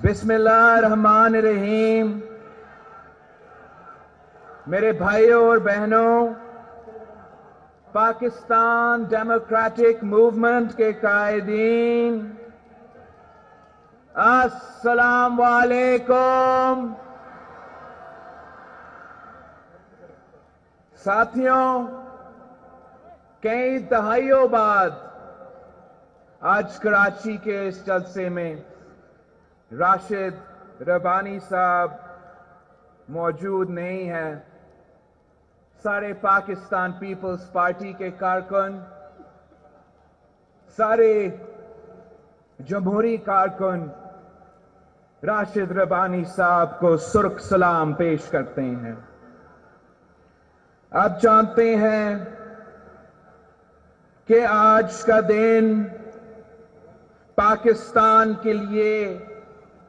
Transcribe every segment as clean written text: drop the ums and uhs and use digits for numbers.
بسم اللہ الرحمن الرحیم۔ میرے بھائیوں اور بہنوں، پاکستان ڈیموکریٹک موومنٹ کے قائدین، السلام علیکم۔ ساتھیوں، کئی دہائیوں بعد آج کراچی کے اس جلسے میں راشد ربانی صاحب موجود نہیں ہیں۔ سارے پاکستان پیپلز پارٹی کے کارکن، سارے جمہوری کارکن راشد ربانی صاحب کو سرخ سلام پیش کرتے ہیں۔ آپ جانتے ہیں کہ آج کا دن پاکستان کے لیے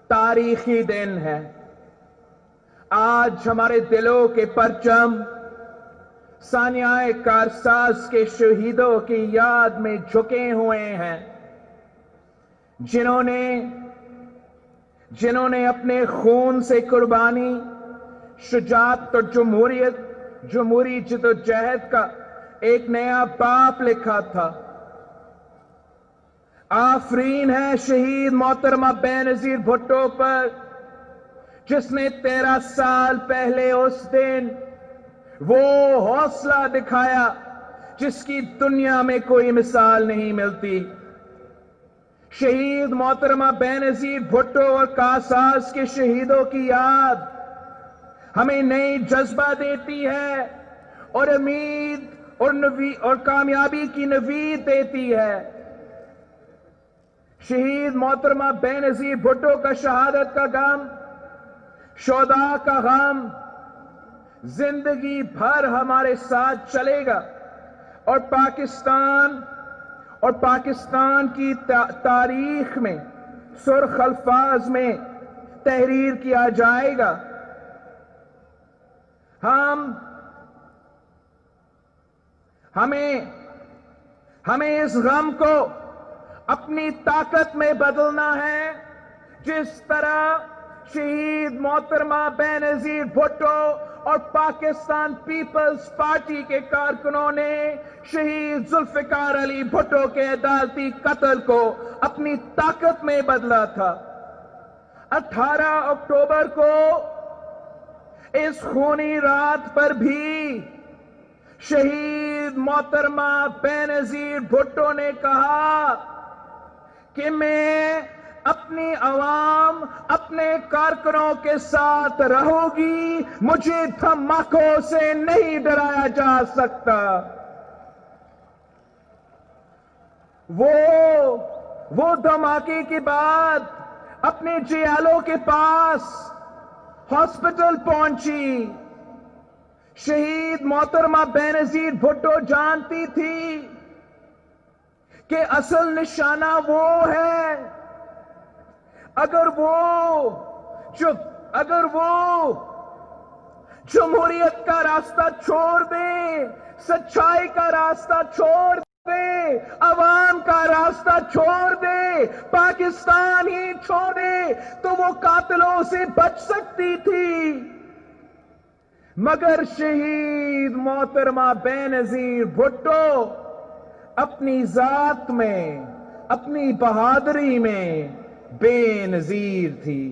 تاریخی دن ہے۔ آج ہمارے دلوں کے پرچم ثانیہ کارساز کے شہیدوں کی یاد میں جھکے ہوئے ہیں، جنہوں نے اپنے خون سے قربانی، شجاعت اور جمہوری جدوجہد کا ایک نیا باب لکھا تھا۔ آفرین ہے شہید محترمہ بے نظیر بھٹو پر، جس نے 13 سال پہلے اس دن وہ حوصلہ دکھایا جس کی دنیا میں کوئی مثال نہیں ملتی۔ شہید محترمہ بے نظیر بھٹو اور کاساز کے شہیدوں کی یاد ہمیں نئی جذبہ دیتی ہے اور امید اور کامیابی کی نوید دیتی ہے۔ شہید محترمہ بے نظیر بھٹو کا شہادت کا غم، شہداء کا غم زندگی بھر ہمارے ساتھ چلے گا، اور پاکستان کی تاریخ میں سرخ الفاظ میں تحریر کیا جائے گا۔ ہمیں اس غم کو اپنی طاقت میں بدلنا ہے، جس طرح شہید محترمہ بے نظیر بھٹو اور پاکستان پیپلز پارٹی کے کارکنوں نے شہید ذوالفقار علی بھٹو کے عدالتی قتل کو اپنی طاقت میں بدلا تھا۔ 18 اکتوبر کو اس خونی رات پر بھی شہید محترمہ بے نظیر بھٹو نے کہا کہ میں اپنی عوام، اپنے کارکنوں کے ساتھ رہوں گی، مجھے دھماکوں سے نہیں ڈرایا جا سکتا۔ وہ دھماکے کے بعد اپنے جیالوں کے پاس ہاسپٹل پہنچی۔ شہید محترمہ بے نظیر بھٹو جانتی تھی کہ اصل نشانہ وہ ہے۔ اگر وہ جمہوریت کا راستہ چھوڑ دے، سچائی کا راستہ چھوڑ دے، عوام کا راستہ چھوڑ دے، پاکستان ہی چھوڑ دے، تو وہ قاتلوں سے بچ سکتی تھی۔ مگر شہید محترمہ بے نظیر بھٹو اپنی ذات میں، اپنی بہادری میں بے نظیر تھی۔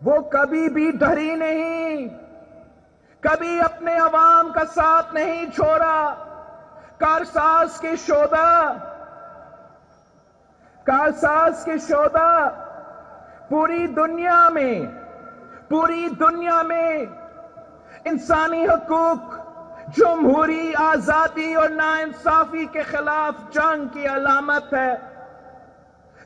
وہ کبھی بھی ڈری نہیں، کبھی اپنے عوام کا ساتھ نہیں چھوڑا۔ کارساز کے شہداء پوری دنیا میں انسانی حقوق، جمہوری آزادی اور ناانصافی کے خلاف جنگ کی علامت ہے۔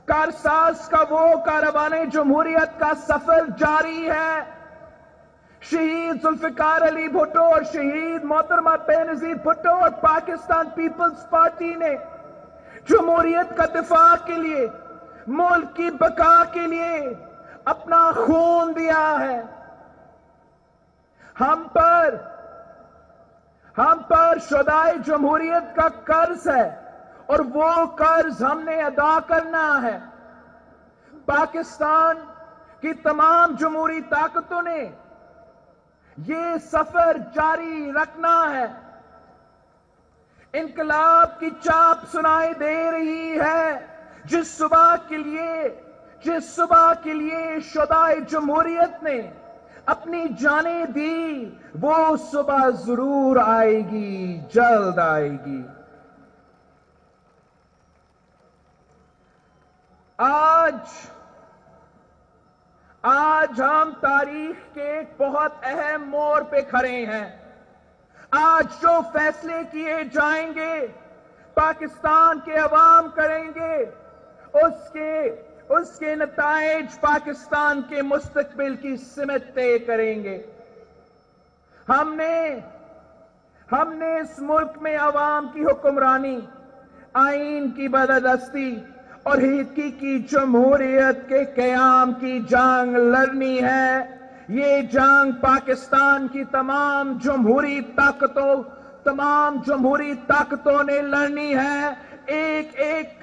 کارساز کا وہ کاروان جمہوریت کا سفر جاری ہے۔ شہید ذوالفقار علی بھٹو اور شہید محترمہ بے نظیر بھٹو اور پاکستان پیپلز پارٹی نے جمہوریت کا دفاع کے لیے، ملک کی بقا کے لیے اپنا خون دیا ہے۔ ہم پر شہدائے جمہوریت کا قرض ہے، اور وہ قرض ہم نے ادا کرنا ہے۔ پاکستان کی تمام جمہوری طاقتوں نے یہ سفر جاری رکھنا ہے۔ انقلاب کی چاپ سنائی دے رہی ہے۔ جس صبح کے لیے شہدائے جمہوریت نے اپنی جانیں دی، وہ صبح ضرور آئے گی، جلد آئے گی۔ آج ہم تاریخ کے ایک بہت اہم موڑ پہ کھڑے ہیں۔ آج جو فیصلے کیے جائیں گے، پاکستان کے عوام کریں گے، اس کے نتائج پاکستان کے مستقبل کی سمت طے کریں گے۔ ہم نے اس ملک میں عوام کی حکمرانی، آئین کی بالادستی اور حقیقی جمہوریت کے قیام کی جنگ لڑنی ہے۔ یہ جنگ پاکستان کی تمام جمہوری طاقتوں نے لڑنی ہے۔ ایک ایک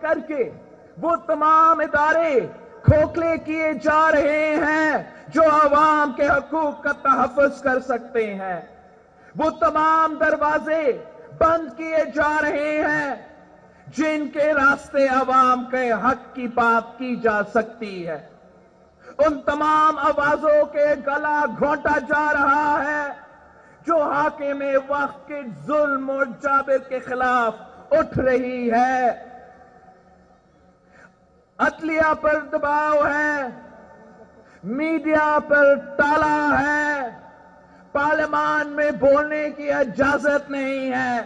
کر کے وہ تمام ادارے کھوکھلے کیے جا رہے ہیں جو عوام کے حقوق کا تحفظ کر سکتے ہیں۔ وہ تمام دروازے بند کیے جا رہے ہیں جن کے راستے عوام کے حق کی بات کی جا سکتی ہے۔ ان تمام آوازوں کے گلا گھونٹا جا رہا ہے جو حاکم وقت کے ظلم اور جابر کے خلاف اٹھ رہی ہے۔ عدلیہ پر دباؤ ہے، میڈیا پر تالا ہے، پارلیمان میں بولنے کی اجازت نہیں ہے،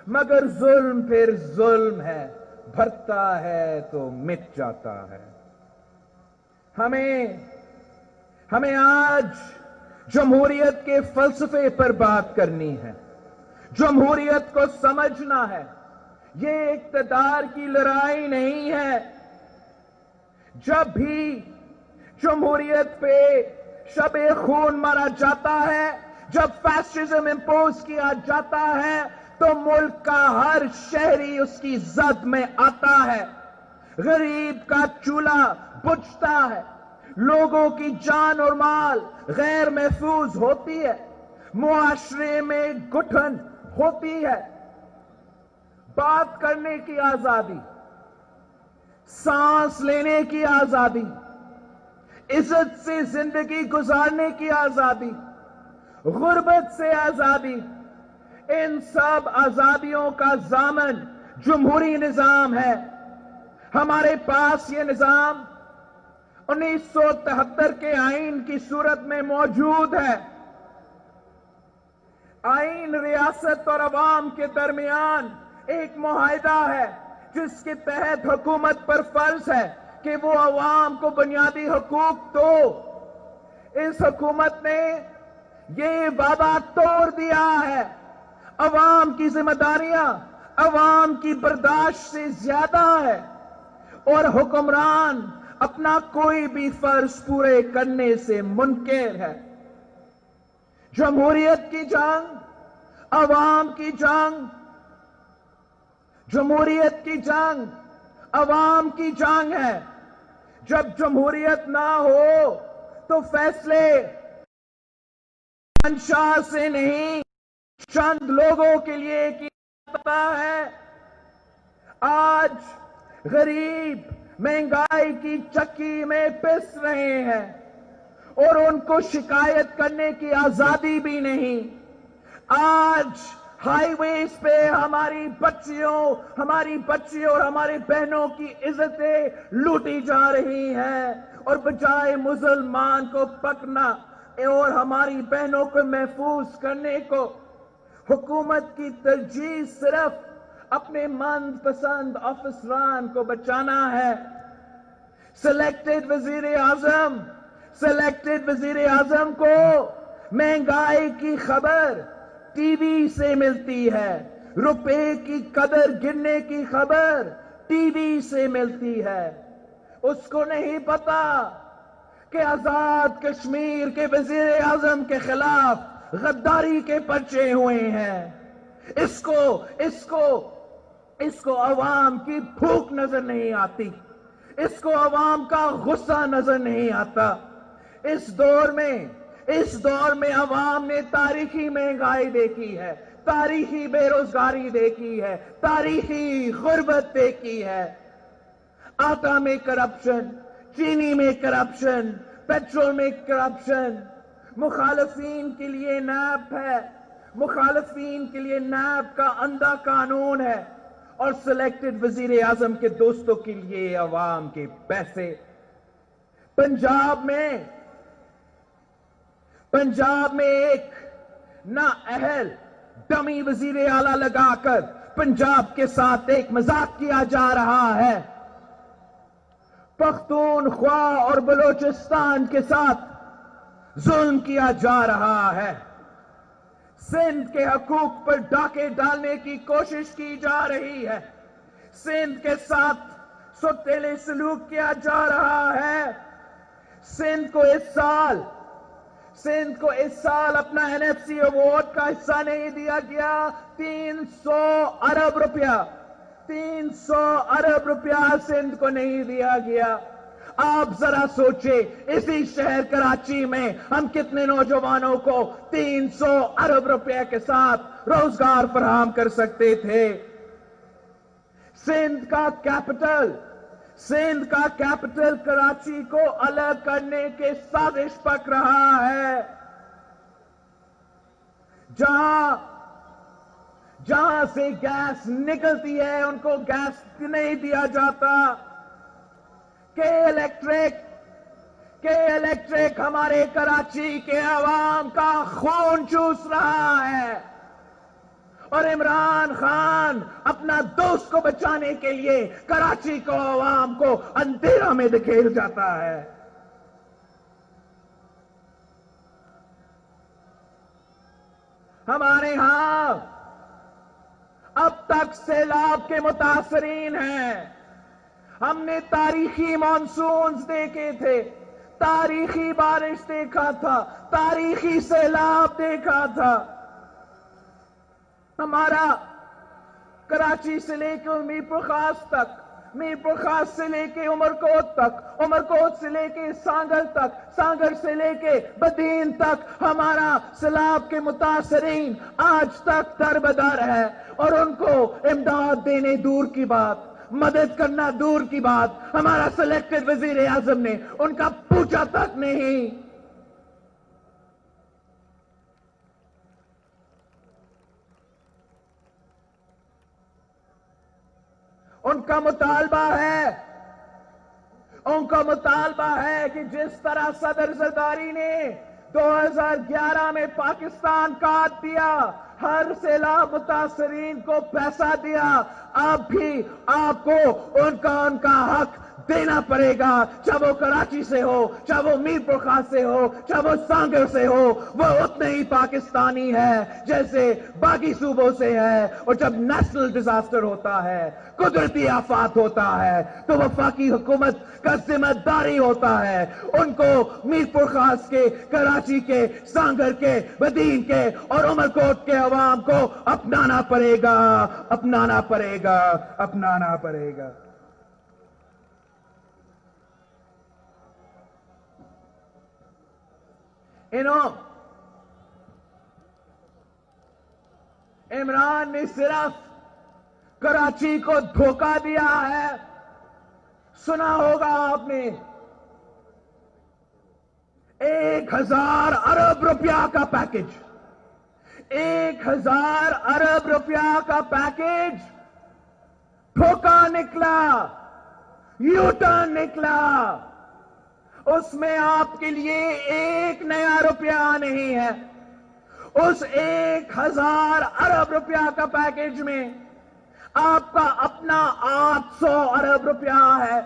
مگر ظلم پھر ظلم ہے، بھرتا ہے تو مٹ جاتا ہے۔ ہمیں آج جمہوریت کے فلسفے پر بات کرنی ہے۔ جمہوریت کو سمجھنا ہے۔ یہ اقتدار کی لڑائی نہیں ہے۔ جب بھی جمہوریت پہ شب خون مارا جاتا ہے، جب فیشزم امپوز کیا جاتا ہے، تو ملک کا ہر شہری اس کی زد میں آتا ہے۔ غریب کا چولہا بجھتا ہے، لوگوں کی جان اور مال غیر محفوظ ہوتی ہے، معاشرے میں گٹھن ہوتی ہے۔ بات کرنے کی آزادی، سانس لینے کی آزادی، عزت سے زندگی گزارنے کی آزادی، غربت سے آزادی، ان سب آزادیوں کا ضامن جمہوری نظام ہے۔ ہمارے پاس یہ نظام 1973 کے آئین کی صورت میں موجود ہے۔ آئین ریاست اور عوام کے درمیان ایک معاہدہ ہے جس کے تحت حکومت پر فرض ہے کہ وہ عوام کو بنیادی حقوق دو۔ اس حکومت نے یہ وعدہ توڑ دیا ہے۔ عوام کی ذمہ داریاں عوام کی برداشت سے زیادہ ہے اور حکمران اپنا کوئی بھی فرض پورے کرنے سے منکر ہے۔ جمہوریت کی جنگ، عوام کی جنگ، جمہوریت کی جنگ عوام کی جنگ ہے۔ جب جمہوریت نہ ہو تو فیصلے منشا سے نہیں، چند لوگوں کے لیے کیا جاتا ہے۔ آج غریب مہنگائی کی چکی میں پس رہے ہیں اور ان کو شکایت کرنے کی آزادی بھی نہیں۔ آج ہائی ویز پہ ہماری بچیوں اور ہمارے بہنوں کی عزتیں لوٹی جا رہی ہیں، اور بجائے مسلمان کو پکڑنا اور ہماری بہنوں کو محفوظ کرنے کو، حکومت کی ترجیح صرف اپنے من پسند افسران کو بچانا ہے۔ سلیکٹڈ وزیر اعظم کو مہنگائی کی خبر ٹی وی سے ملتی ہے، روپے کی قدر گرنے کی خبر ٹی وی سے ملتی ہے۔ اس کو نہیں پتا کہ آزاد کشمیر کے وزیر اعظم کے خلاف غداری کے پرچے ہوئے ہیں۔ اس کو عوام کی بھوک نظر نہیں آتی، اس کو عوام کا غصہ نظر نہیں آتا۔ اس دور میں عوام نے تاریخی مہنگائی دیکھی ہے، تاریخی بے روزگاری دیکھی ہے، تاریخی غربت دیکھی ہے۔ آٹا میں کرپشن، چینی میں کرپشن، پیٹرول میں کرپشن۔ مخالفین کے لیے نیب ہے، مخالفین کے لیے نیب کا اندھا قانون ہے، اور سلیکٹڈ وزیر اعظم کے دوستوں کے لیے عوام کے پیسے۔ پنجاب میں ایک نااہل ڈمی وزیر اعلیٰ لگا کر پنجاب کے ساتھ ایک مذاق کیا جا رہا ہے۔ پختونخوا اور بلوچستان کے ساتھ ظلم کیا جا رہا ہے۔ سندھ کے حقوق پر ڈاکے ڈالنے کی کوشش کی جا رہی ہے۔ سندھ کے ساتھ سوتیلے سلوک کیا جا رہا ہے۔ سندھ کو اس سال اپنا NFC ایوارڈ کا حصہ نہیں دیا گیا۔ 300 ارب روپیہ سندھ کو نہیں دیا گیا۔ آپ ذرا سوچیں، اسی شہر کراچی میں ہم کتنے نوجوانوں کو 300 ارب روپے کے ساتھ روزگار فراہم کر سکتے تھے۔ سندھ کا کیپٹل کراچی کو الگ کرنے کے سازش پک رہا ہے۔ جہاں سے گیس نکلتی ہے ان کو گیس نہیں دیا جاتا۔ کہ الیکٹرک ہمارے کراچی کے عوام کا خون چوس رہا ہے، اور عمران خان اپنا دوست کو بچانے کے لیے کراچی کو عوام کو اندھیرا میں دھکیل جاتا ہے۔ ہمارے ہاں اب تک سیلاب کے متاثرین ہیں۔ ہم نے تاریخی مانسونز دیکھے تھے، تاریخی بارش دیکھا تھا، تاریخی سیلاب دیکھا تھا۔ ہمارا کراچی سے لے کے میرپور خاص تک، میرپور خاص سے لے کے عمرکوٹ تک، عمرکوٹ سے لے کے سانگل تک، سانگل سے لے کے بدین تک ہمارا سیلاب کے متاثرین آج تک دربدر ہے، اور ان کو امداد دینے دور کی بات، مدد کرنا دور کی بات، ہمارا سلیکٹڈ وزیر اعظم نے ان کا پوچھا تک نہیں۔ ان کا مطالبہ ہے کہ جس طرح صدر زرداری نے 2011 میں پاکستان کاٹ دیا، ہر سیلاب متاثرین کو پیسہ دیا، اب بھی آپ کو ان کا حق دینا پڑے گا، چاہے وہ کراچی سے ہو، چاہے وہ میرپور خاص سے ہو، چاہے وہ سانگر سے ہو، وہ اتنے ہی پاکستانی ہے جیسے باقی صوبوں سے ہے۔ اور جب نیشنل ڈیزاسٹر ہوتا ہے، قدرتی آفات ہوتا ہے، تو وفاقی حکومت کا ذمہ داری ہوتا ہے ان کو میرپور خاص کے، کراچی کے، سانگر کے، بدین کے اور عمرکوٹ کے عوام کو اپنانا پڑے گا، اپنانا پڑے گا، اپنانا پڑے گا۔ عمران نے صرف کراچی کو دھوکہ دیا ہے۔ سنا ہوگا آپ نے 1000 ارب روپیہ کا پیکج، 1000 ارب روپیہ کا پیکج دھوکہ نکلا، یو ٹرن نکلا۔ اس میں آپ کے لیے 1 نیا روپیہ نہیں ہے۔ اس 1000 ارب روپیہ کا پیکج میں آپ کا اپنا 800 ارب روپیہ ہے،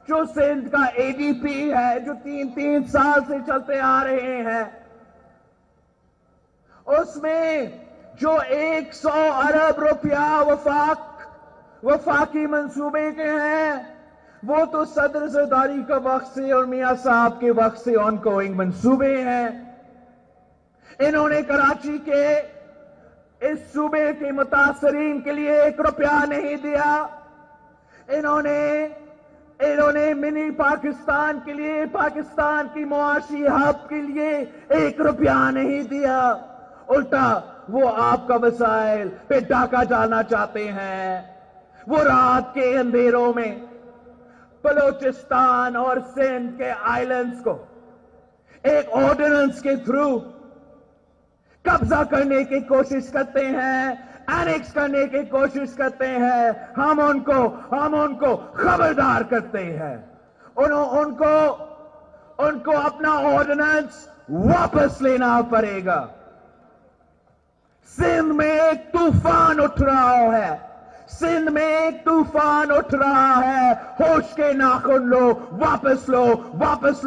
جو سندھ کا ADP ہے، جو 3 سال سے چلتے آ رہے ہیں۔ اس میں جو 100 ارب روپیہ وفاقی منصوبے کے ہیں، وہ تو صدر زرداری کا وقت سے اور میاں صاحب کے وقت سے آن گوئنگ منصوبے ہیں۔ انہوں نے کراچی کے اس صوبے کے متاثرین کے لیے 1 روپیہ نہیں دیا. انہوں نے منی پاکستان کے لیے، پاکستان کی معاشی ہب کے لیے 1 روپیہ نہیں دیا. الٹا وہ آپ کا وسائل پہ ڈاکہ ڈالنا چاہتے ہیں. وہ رات کے اندھیروں میں بلوچستان اور سندھ کے آئلینڈز کو ایک آرڈیننس کے تھرو قبضہ کرنے کی کوشش کرتے ہیں، اینیکس کرنے کی کوشش کرتے ہیں. ہم ان کو خبردار کرتے ہیں. ان کو اپنا آرڈیننس واپس لینا پڑے گا. سندھ میں ایک طوفان اٹھ رہا ہے. سندھ میں ایک طوفان اٹھ رہا ہے. ہوش کے ناخن لو، واپس لو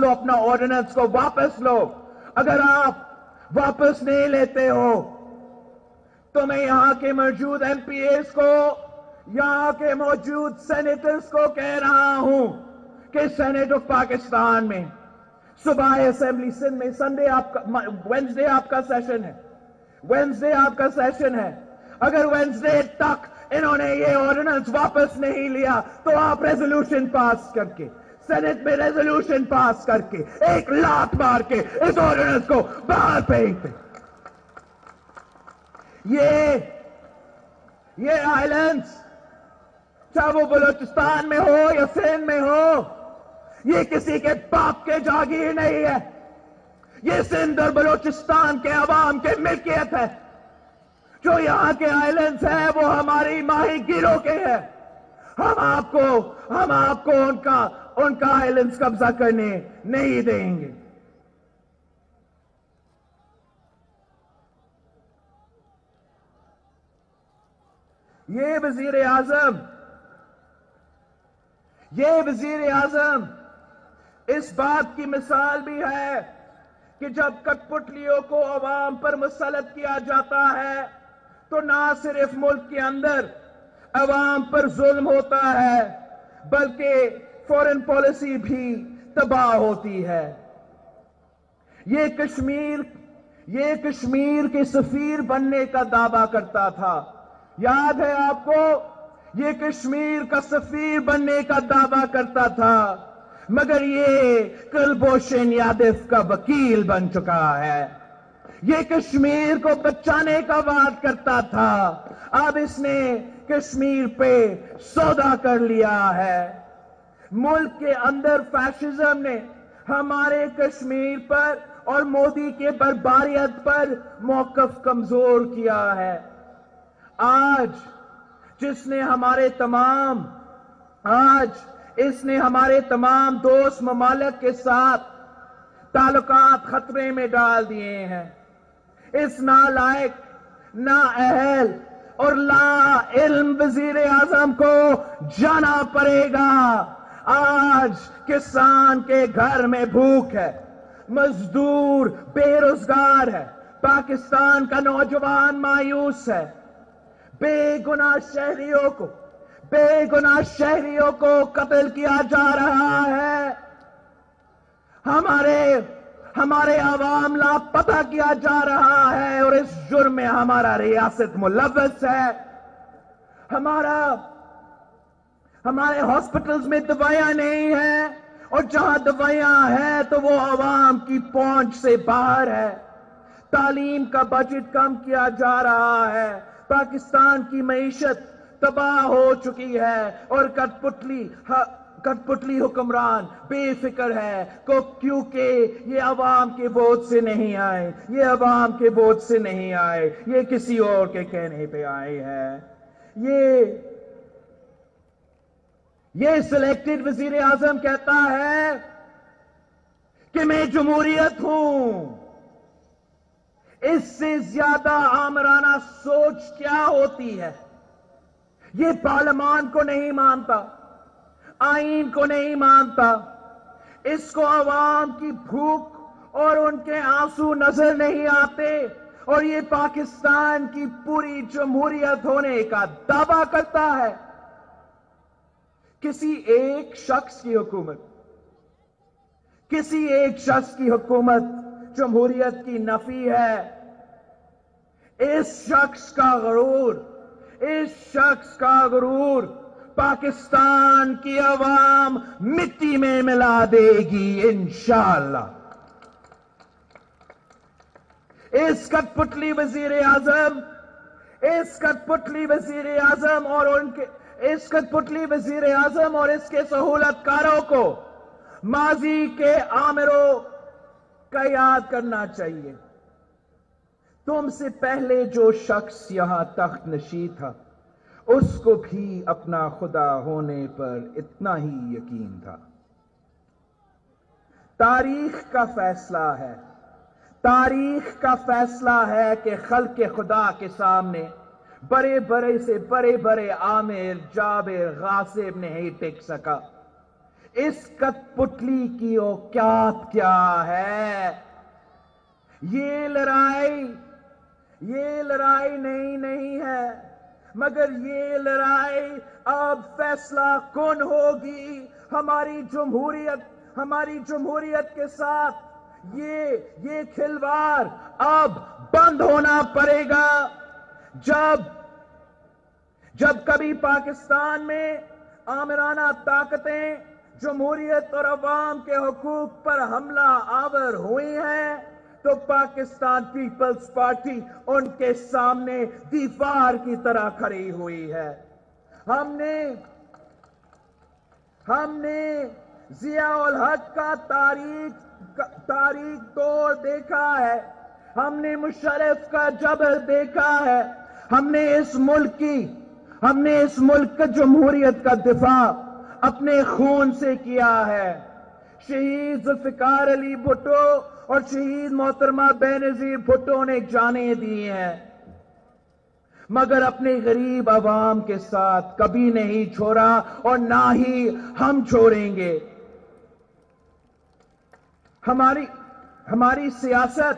اپنا آرڈیننس کو واپس لو. اگر آپ واپس نہیں لیتے ہو تو میں یہاں کے موجود ایم پی ایز کو، یہاں کے موجود سینیٹرز کو کہہ رہا ہوں کہ سینیٹ آف پاکستان میں صبح اسمبلی سندھ میں وینسڈے آپ کا سیشن ہے. اگر وینسڈے تک انہوں نے یہ آرڈیننس واپس نہیں لیا تو آپ ریزولوشن پاس کر کے، سینٹ میں ریزولوشن پاس کر کے، 1 لات مار کے اس آرڈیننس کو باہر پھینک دیں. یہ آئلینڈز چاہے وہ بلوچستان میں ہو یا سندھ میں ہو، یہ کسی کے باپ کے جاگیر نہیں ہے. یہ سندھ اور بلوچستان کے عوام کے ملکیت ہے. جو یہاں کے آئلینڈز ہیں وہ ہماری ماہی گیروں کے ہیں. ہم آپ کو ان کا آئلینڈز قبضہ کرنے نہیں دیں گے. یہ وزیر اعظم اس بات کی مثال بھی ہے کہ جب کٹ پتلیوں کو عوام پر مسلط کیا جاتا ہے تو نہ صرف ملک کے اندر عوام پر ظلم ہوتا ہے بلکہ فورن پالیسی بھی تباہ ہوتی ہے. یہ کشمیر کے سفیر بننے کا دعویٰ کرتا تھا. یاد ہے آپ کو؟ یہ کشمیر کا سفیر بننے کا دعویٰ کرتا تھا، مگر یہ کلبھوشن یادو کا وکیل بن چکا ہے. یہ کشمیر کو بچانے کا وعدہ کرتا تھا، اب اس نے کشمیر پہ سودا کر لیا ہے. ملک کے اندر فیشزم نے ہمارے کشمیر پر اور مودی کے بربریت پر موقف کمزور کیا ہے. آج اس نے ہمارے تمام دوست ممالک کے ساتھ تعلقات خطرے میں ڈال دیے ہیں. اس نالائق، نااہل اور لا علم وزیر اعظم کو جانا پڑے گا. آج کسان کے گھر میں بھوک ہے، مزدور بے روزگار ہے، پاکستان کا نوجوان مایوس ہے. بے گناہ شہریوں کو قتل کیا جا رہا ہے. ہمارے عوام لاپتہ کیا جا رہا ہے اور اس جرم میں ہمارا ریاست ملوث ہے. ہمارے ہاسپٹلز میں دوائیاں نہیں ہیں، اور جہاں دوائیاں ہیں تو وہ عوام کی پہنچ سے باہر ہے. تعلیم کا بجٹ کم کیا جا رہا ہے. پاکستان کی معیشت تباہ ہو چکی ہے اور کٹ پتلی حکمران بے فکر ہے کیونکہ یہ عوام کے ووٹ سے نہیں آئے، یہ کسی اور کے کہنے پہ آئے ہیں. یہ سلیکٹڈ وزیر اعظم کہتا ہے کہ میں جمہوریت ہوں. اس سے زیادہ آمرانہ سوچ کیا ہوتی ہے؟ یہ پارلیمان کو نہیں مانتا، آئین کو نہیں مانتا. اس کو عوام کی بھوک اور ان کے آنسو نظر نہیں آتے، اور یہ پاکستان کی پوری جمہوریت ہونے کا دعویٰ کرتا ہے. کسی ایک شخص کی حکومت جمہوریت کی نفی ہے. اس شخص کا غرور پاکستان کی عوام مٹی میں ملا دے گی انشاءاللہ۔ اس کٹ پتلی وزیر اعظم اور اس کے سہولت کاروں کو ماضی کے آمروں کا یاد کرنا چاہیے۔ تم سے پہلے جو شخص یہاں تخت نشین تھا اس کو بھی اپنا خدا ہونے پر اتنا ہی یقین تھا۔ تاریخ کا فیصلہ ہے کہ خلق خدا کے سامنے بڑے عامر جابر غاصب نہیں ٹک سکا۔ اس کٹ پتلی کی اوقات کیا ہے؟ یہ لڑائی نہیں ہے، مگر یہ لڑائی اب فیصلہ کن ہوگی۔ ہماری جمہوریت کے ساتھ یہ کھلواڑ اب بند ہونا پڑے گا۔ جب کبھی پاکستان میں آمرانہ طاقتیں جمہوریت اور عوام کے حقوق پر حملہ آور ہوئی ہیں تو پاکستان پیپلز پارٹی ان کے سامنے دیوار کی طرح کھڑی ہوئی ہے۔ ہم نے ضیاء الحق کا تاریخ توڑ دیکھا ہے، ہم نے مشرف کا جبر دیکھا ہے، ہم نے اس ملک کا جمہوریت کا دفاع اپنے خون سے کیا ہے۔ شہید ذوالفقار علی بھٹو اور شہید محترمہ بینظیر بھٹو نے جانیں دی ہیں، مگر اپنے غریب عوام کے ساتھ کبھی نہیں چھوڑا اور نہ ہی ہم چھوڑیں گے۔ ہماری سیاست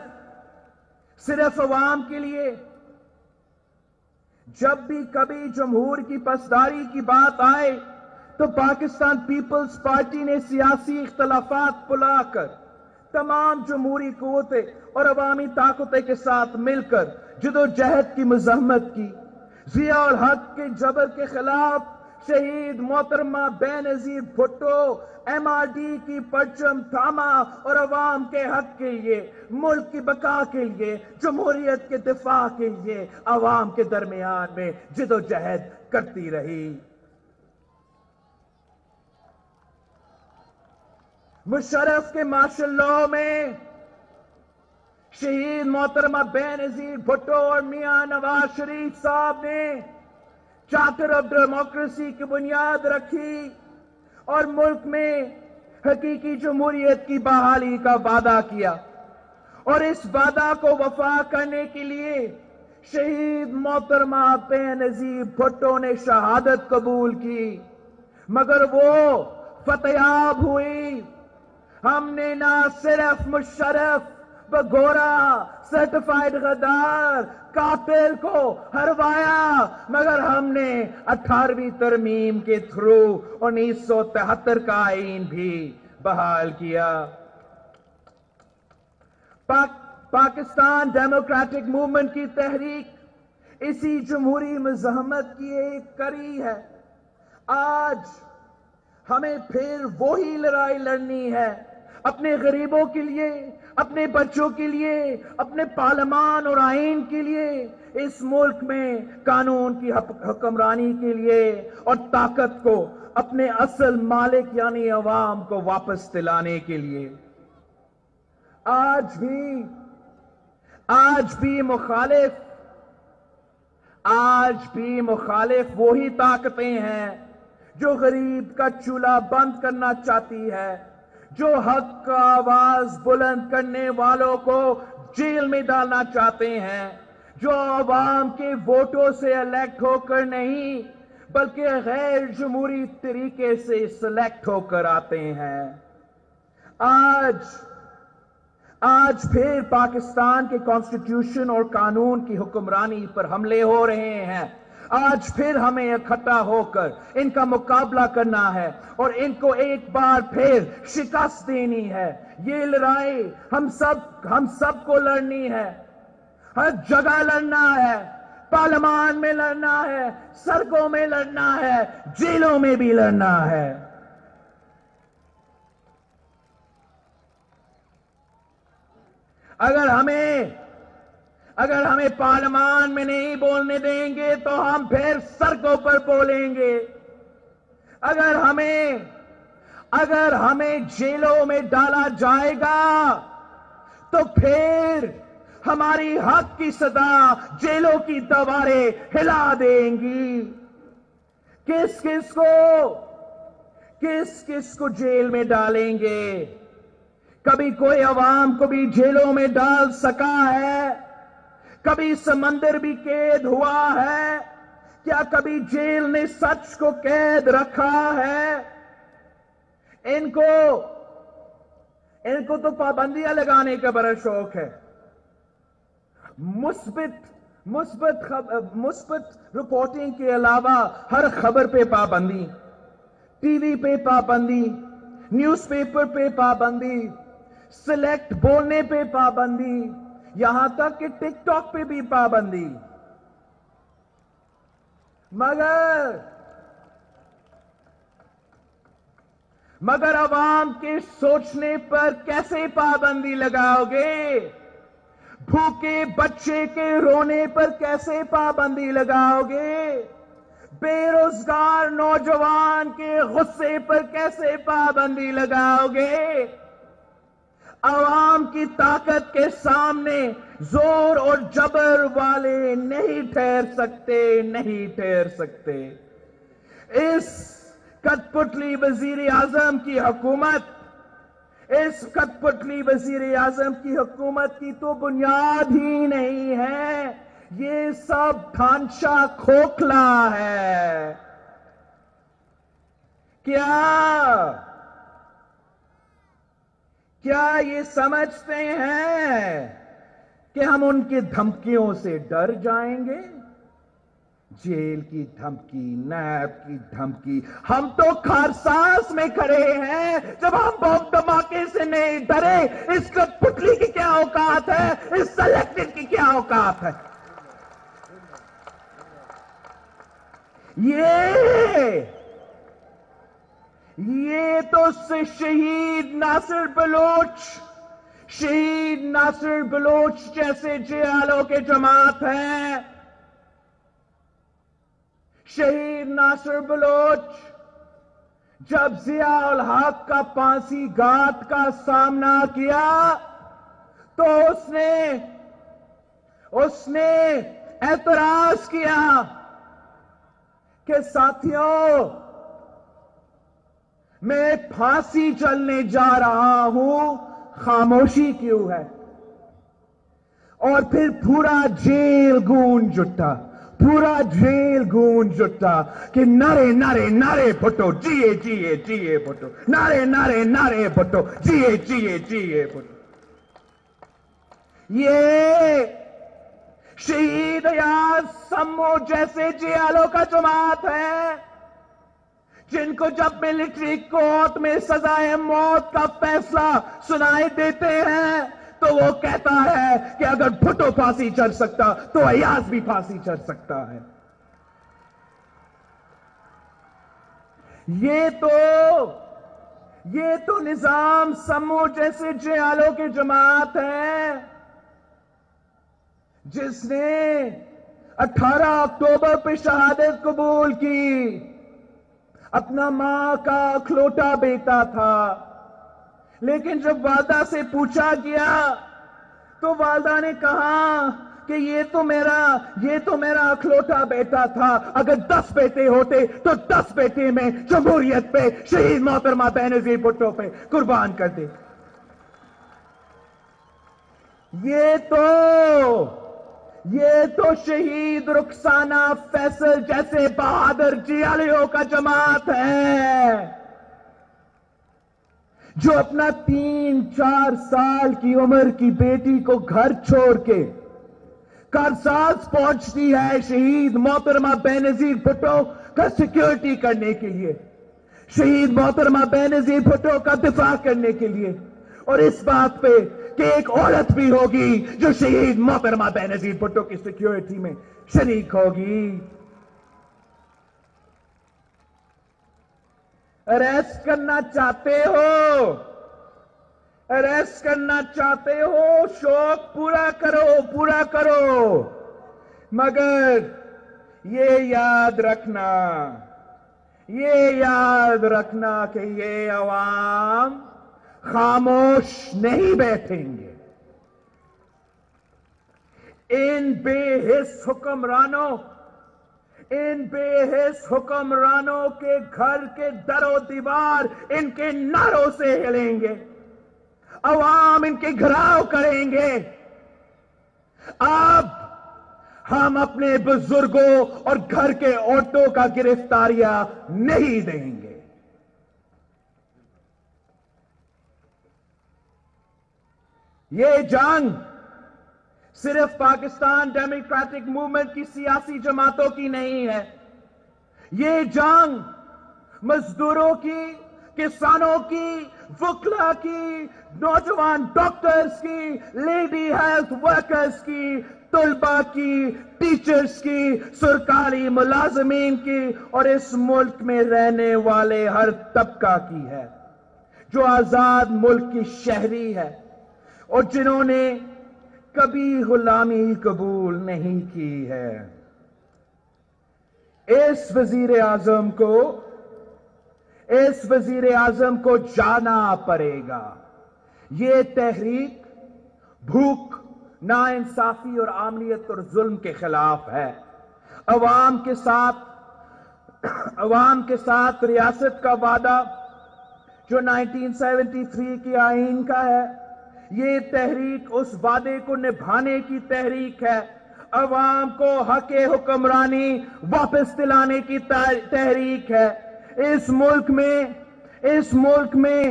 صرف عوام کے لیے۔ جب بھی کبھی جمہور کی پاسداری کی بات آئے تو پاکستان پیپلز پارٹی نے سیاسی اختلافات بھلا کر تمام جمہوری قوتیں اور عوامی طاقتیں کے ساتھ مل کر جدوجہد کی مزاحمت کی۔ ضیاء الحق کے جبر کے خلاف شہید محترمہ Benazir Bhutto M R D کی پرچم تھاما اور عوام کے حق کے لیے، ملک کی بقا کے لیے، جمہوریت کے دفاع کے لیے عوام کے درمیان میں جدوجہد کرتی رہی۔ مشرف کے مارشل لاء میں شہید محترمہ بینظیر بھٹو اور میاں نواز شریف صاحب نے چارٹر آف ڈیموکریسی کی بنیاد رکھی اور ملک میں حقیقی جمہوریت کی بحالی کا وعدہ کیا، اور اس وعدہ کو وفا کرنے کے لیے شہید محترمہ بینظیر بھٹو نے شہادت قبول کی، مگر وہ فتح یاب ہوئی۔ ہم نے نہ صرف مشرف بگورا سرٹیفائیڈ غدار قاتل کو ہروایا، مگر ہم نے 18ویں ترمیم کے تھرو 1973 کا آئین بھی بحال کیا۔ پاکستان ڈیموکریٹک موومنٹ کی تحریک اسی جمہوری مزاحمت کی ایک کڑی ہے۔ آج ہمیں پھر وہی لڑائی لڑنی ہے، اپنے غریبوں کے لیے، اپنے بچوں کے لیے، اپنے پارلیمان اور آئین کے لیے، اس ملک میں قانون کی حکمرانی کے لیے، اور طاقت کو اپنے اصل مالک یعنی عوام کو واپس دلانے کے لیے۔ آج بھی مخالف وہی طاقتیں ہیں جو غریب کا چولہا بند کرنا چاہتی ہے، جو حق کا آواز بلند کرنے والوں کو جیل میں ڈالنا چاہتے ہیں، جو عوام کے ووٹوں سے الیکٹ ہو کر نہیں بلکہ غیر جمہوری طریقے سے سلیکٹ ہو کر آتے ہیں۔ آج پھر پاکستان کے کانسٹیٹیوشن اور قانون کی حکمرانی پر حملے ہو رہے ہیں۔ آج پھر ہمیں اکٹھا ہو کر ان کا مقابلہ کرنا ہے اور ان کو ایک بار پھر شکست دینی ہے۔ یہ لڑائی ہم سب کو لڑنی ہے۔ ہر جگہ لڑنا ہے، پارلیمان میں لڑنا ہے، سڑکوں میں لڑنا ہے، جیلوں میں بھی لڑنا ہے۔ اگر ہمیں پارلیمان میں نہیں بولنے دیں گے تو ہم پھر سڑکوں پر بولیں گے۔ اگر ہمیں جیلوں میں ڈالا جائے گا تو پھر ہماری حق کی صدا جیلوں کی دیواریں ہلا دیں گی۔ کس کس کو جیل میں ڈالیں گے؟ کبھی کوئی عوام کو بھی جیلوں میں ڈال سکا ہے؟ کبھی سمندر بھی قید ہوا ہے؟ کیا کبھی جیل نے سچ کو قید رکھا ہے؟ ان کو تو پابندیاں لگانے کا بڑا شوق ہے۔ مثبت رپورٹنگ کے علاوہ ہر خبر پہ پابندی، ٹی وی پہ پابندی، نیوز پیپر پہ پابندی، سلیکٹ بولنے پہ پابندی، یہاں تک کہ ٹک ٹاک پہ بھی پابندی۔ مگر عوام کے سوچنے پر کیسے پابندی لگاؤ گے؟ بھوکے بچے کے رونے پر کیسے پابندی لگاؤ گے؟ بے روزگار نوجوان کے غصے پر کیسے پابندی لگاؤ گے؟ عوام کی طاقت کے سامنے زور اور جبر والے نہیں ٹھہر سکتے۔ اس کٹ پتلی وزیر اعظم کی حکومت کی تو بنیاد ہی نہیں ہے، یہ سب ڈھانچہ کھوکھلا ہے۔ کیا یہ سمجھتے ہیں کہ ہم ان کی دھمکیوں سے ڈر جائیں گے؟ جیل کی دھمکی، نیب کی دھمکی، ہم تو کارساز میں کھڑے ہیں جب ہم بم دھماکے سے نہیں ڈرے۔ اس کٹ پتلی کی کیا اوقات ہے؟ اس سلیکٹڈ کی کیا اوقات ہے؟ یہ تو شہید ناصر بلوچ جیسے جیالوں کے جماعت ہیں۔ شہید ناصر بلوچ جب ضیاء الحق کا پھانسی گھاٹ کا سامنا کیا تو اس نے اعتراض کیا کہ ساتھیوں، میں پھانسی چلنے جا رہا ہوں، خاموشی کیوں ہے؟ اور پھر پورا جیل گونج اٹھا کہ نعرے بھٹو، جیے بھٹو، نعرے بھٹو، جیے بھٹو۔ یہ شہید ایاز سمو جیسے جیالوں کا جماعت ہے جن کو جب ملٹری کورٹ میں سزائے موت کا فیصلہ سنائی دیتے ہیں تو وہ کہتا ہے کہ اگر بھٹو پھانسی چڑھ سکتا تو ایاز بھی پھانسی چڑھ سکتا ہے۔ یہ تو نظام سمو جیسے جیالوں کی جماعت ہے جس نے 18 اکتوبر پہ شہادت قبول کی۔ اپنا ماں کا اکلوٹا بیٹا تھا، لیکن جب والدہ سے پوچھا گیا تو والدہ نے کہا کہ یہ تو میرا اکلوٹا بیٹا تھا، اگر 10 بیٹے ہوتے تو 10 بیٹے میں جمہوریت پہ، شہید محترمہ بینظیر بھٹو پہ قربان کر دے۔ یہ تو شہید رخسانہ فیصل جیسے بہادر جیالیوں کا جماعت ہے جو اپنا 3-4 سال کی عمر کی بیٹی کو گھر چھوڑ کے کارساز پہنچتی ہے شہید محترمہ بینظیر بھٹو کا سیکیورٹی کرنے کے لیے، شہید محترمہ بینظیر بھٹو کا دفاع کرنے کے لیے، اور اس بات پہ کہ ایک عورت بھی ہوگی جو شہید محترمہ بینظیر بھٹو کی سیکیورٹی میں شریک ہوگی. اریسٹ کرنا چاہتے ہو، اریسٹ کرنا چاہتے ہو، شوق پورا کرو، پورا کرو، مگر یہ یاد رکھنا، یہ یاد رکھنا کہ یہ عوام خاموش نہیں بیٹھیں گے. ان بے حس حکمرانوں، ان بے حس حکمرانوں کے گھر کے در و دیوار ان کے نعروں سے ہلیں گے، عوام ان کے گھراؤ کریں گے. اب ہم اپنے بزرگوں اور گھر کے عورتوں کا گرفتاریاں نہیں دیں گے. یہ جنگ صرف پاکستان ڈیموکریٹک موومنٹ کی سیاسی جماعتوں کی نہیں ہے. یہ جنگ مزدوروں کی، کسانوں کی، وکلا کی، نوجوان ڈاکٹرز کی، لیڈی ہیلتھ ورکرز کی، طلباء کی، ٹیچرز کی، سرکاری ملازمین کی اور اس ملک میں رہنے والے ہر طبقہ کی ہے جو آزاد ملک کی شہری ہے اور جنہوں نے کبھی غلامی قبول نہیں کی ہے. اس وزیر اعظم کو جانا پڑے گا. یہ تحریک بھوک، ناانصافی اور عاملیت اور ظلم کے خلاف ہے. عوام کے ساتھ ریاست کا وعدہ جو 1973 کی آئین کا ہے، یہ تحریک اس وعدے کو نبھانے کی تحریک ہے. عوام کو حق حکمرانی واپس دلانے کی تحریک ہے. اس ملک میں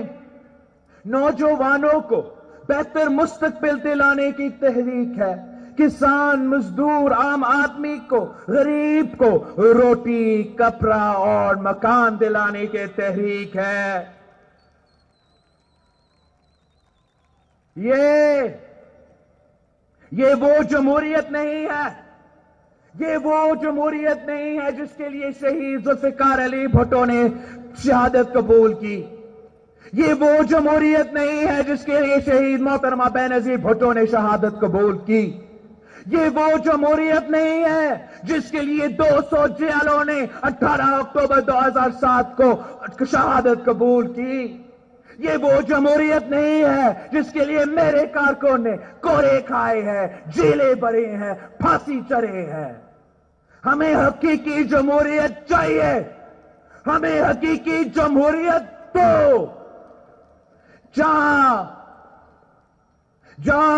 نوجوانوں کو بہتر مستقبل دلانے کی تحریک ہے. کسان، مزدور، عام آدمی کو، غریب کو روٹی، کپڑا اور مکان دلانے کی تحریک ہے. یہ وہ جمہوریت نہیں ہے، یہ وہ جمہوریت نہیں ہے جس کے لیے شہید ذوالفقار علی بھٹو نے شہادت قبول کی. یہ وہ جمہوریت نہیں ہے جس کے لیے شہید محترمہ بینظیر بھٹو نے شہادت قبول کی. یہ وہ جمہوریت نہیں ہے جس کے لیے 200 جیلوں نے 18 اکتوبر 2007 کو شہادت قبول کی. یہ وہ جمہوریت نہیں ہے جس کے لیے میرے کارکن نے کوڑے کھائے ہیں، جیلیں بھرے ہیں، پھانسی چڑھے ہیں. ہمیں حقیقی جمہوریت چاہیے. ہمیں حقیقی جمہوریت تو جہاں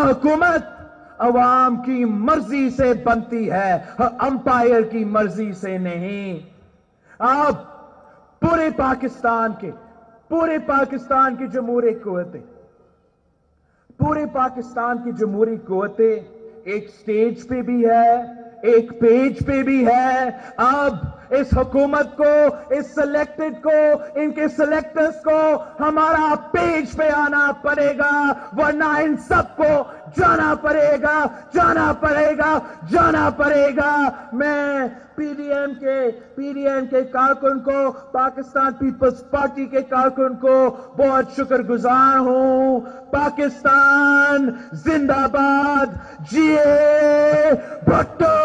حکومت عوام کی مرضی سے بنتی ہے، امپائر کی مرضی سے نہیں. اب پورے پاکستان کی جمہوری قوتیں ایک سٹیج پہ بھی ہے، ایک پیج پہ بھی ہے. اب اس حکومت کو، اس سلیکٹڈ کو، ان کے سلیکٹرز کو ہمارا پیج پہ آنا پڑے گا، ورنہ ان سب کو جانا پڑے گا. میں پی ڈی ایم کے کارکن کو، پاکستان پیپلز پارٹی کے کارکن کو بہت شکر گزار ہوں. پاکستان زندہ باد، جیے بھٹو.